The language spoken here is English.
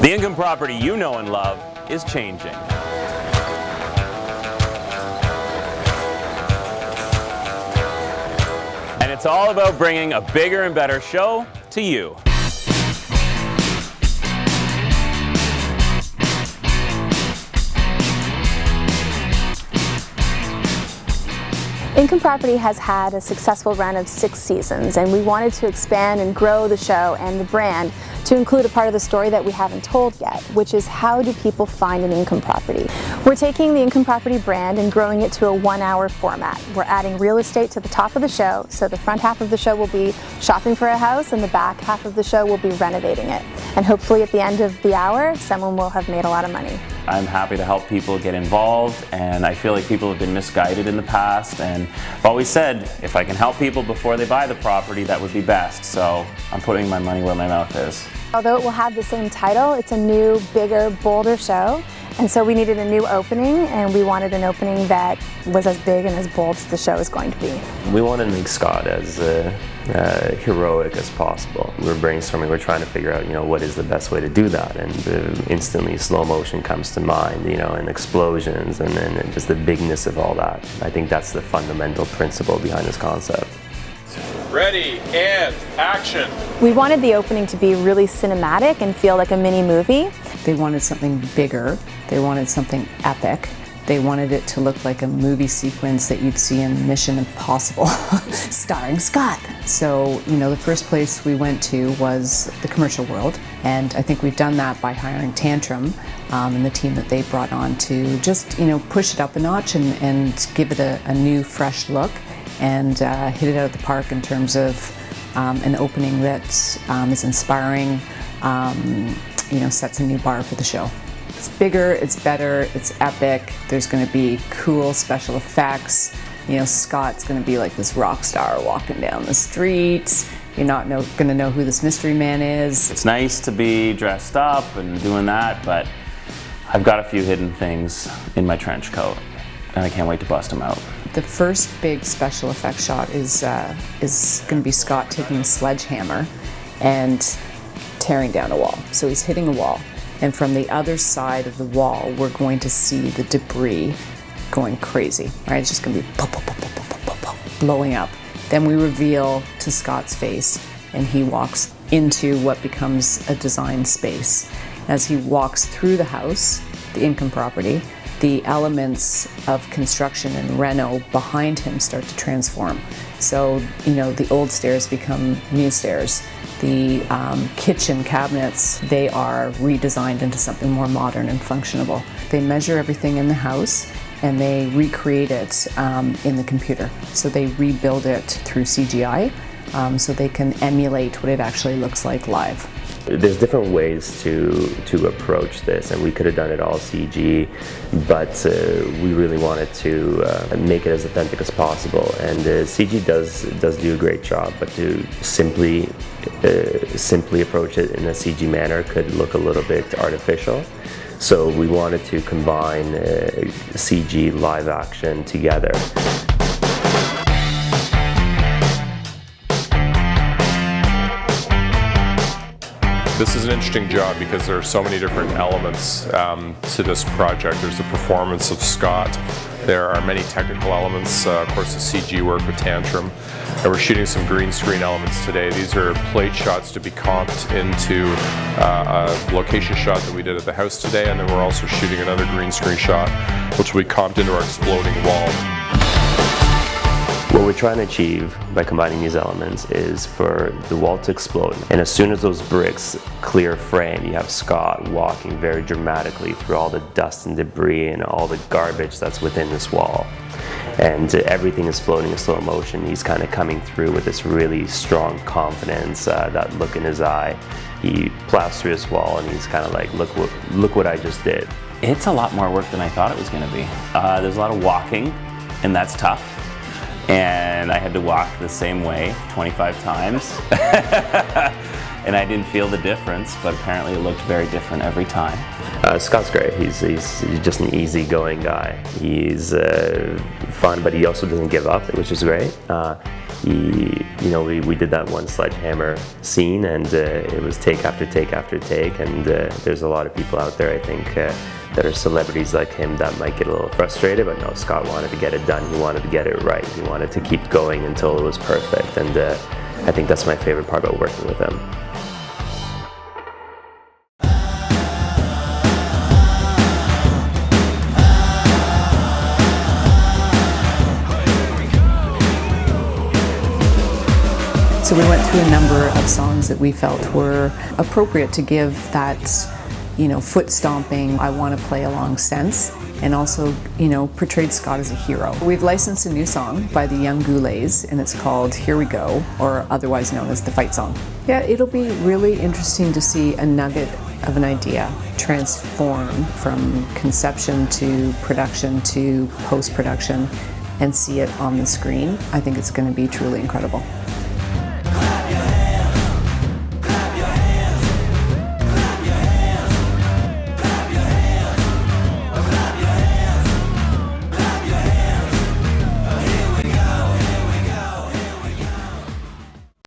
The income property you know and love is changing. And it's all about bringing a bigger and better show to you. Income Property has had a successful run of 6 seasons, and we wanted to expand and grow the show and the brand to include a part of the story that we haven't told yet, which is how do people find an income property. We're taking the Income Property brand and growing it to a 1-hour format. We're adding real estate to the top of the show, so the front half of the show will be shopping for a house and the back half of the show will be renovating it. And hopefully at the end of the hour, someone will have made a lot of money. I'm happy to help people get involved, and I feel like people have been misguided in the past, and I've always said if I can help people before they buy the property, that would be best. So I'm putting my money where my mouth is. Although it will have the same title, it's a new, bigger, bolder show, and so we needed a new opening, and we wanted an opening that was as big and as bold as the show is going to be. We wanted to make Scott as heroic as possible. We're brainstorming, we're trying to figure out, what is the best way to do that, and instantly slow motion comes to mind, and explosions, and then just the bigness of all that. I think that's the fundamental principle behind this concept. Ready, and action! We wanted the opening to be really cinematic and feel like a mini movie. They wanted something bigger, they wanted something epic. They wanted it to look like a movie sequence that you'd see in Mission Impossible, starring Scott. So, the first place we went to was the commercial world, and I think we've done that by hiring Tantrum and the team that they brought on to just, push it up a notch and give it a new, fresh look, and hit it out of the park in terms of an opening that is inspiring, sets a new bar for the show. It's bigger, it's better, it's epic. There's going to be cool special effects. Scott's going to be like this rock star walking down the street. You're not going to know who this mystery man is. It's nice to be dressed up and doing that, but I've got a few hidden things in my trench coat, and I can't wait to bust them out. The first big special effects shot is going to be Scott taking a sledgehammer and tearing down a wall. So he's hitting a wall. And from the other side of the wall, we're going to see the debris going crazy, right? It's just going to be pop, pop, pop, pop, pop, pop, pop, blowing up. Then we reveal to Scott's face, and he walks into what becomes a design space. As he walks through the house, the income property, the elements of construction and reno behind him start to transform. So, the old stairs become new stairs. The kitchen cabinets, they are redesigned into something more modern and functional. They measure everything in the house and they recreate it in the computer. So they rebuild it through CGI so they can emulate what it actually looks like live. There's different ways to approach this, and we could have done it all CG, but we really wanted to make it as authentic as possible. And CG does do a great job, but to simply approach it in a CG manner could look a little bit artificial. So we wanted to combine CG live action together. This is an interesting job because there are so many different elements to this project. There's the performance of Scott. There are many technical elements, of course the CG work with Tantrum, and we're shooting some green screen elements today. These are plate shots to be comped into a location shot that we did at the house today, and then we're also shooting another green screen shot which we comped into our exploding wall. What we're trying to achieve by combining these elements is for the wall to explode. And as soon as those bricks clear frame, you have Scott walking very dramatically through all the dust and debris and all the garbage that's within this wall. And everything is floating in slow motion. He's kind of coming through with this really strong confidence, that look in his eye. He plows through this wall and he's kind of like, look what I just did. It's a lot more work than I thought it was going to be. There's a lot of walking, and that's tough. And I had to walk the same way 25 times. And I didn't feel the difference, but apparently it looked very different every time. Scott's great. He's just an easygoing guy. He's fun, but he also doesn't give up, which is great. we did that one sledgehammer scene, and it was take after take after take, and there's a lot of people out there, I think, that are celebrities like him that might get a little frustrated, but no, Scott wanted to get it done. He wanted to get it right. He wanted to keep going until it was perfect, and I think that's my favorite part about working with him. So we went through a number of songs that we felt were appropriate to give that, foot stomping, I want to play along sense, and also, portrayed Scott as a hero. We've licensed a new song by the Young Goulets, and it's called Here We Go, or otherwise known as the Fight Song. Yeah, it'll be really interesting to see a nugget of an idea transform from conception to production to post-production and see it on the screen. I think it's going to be truly incredible.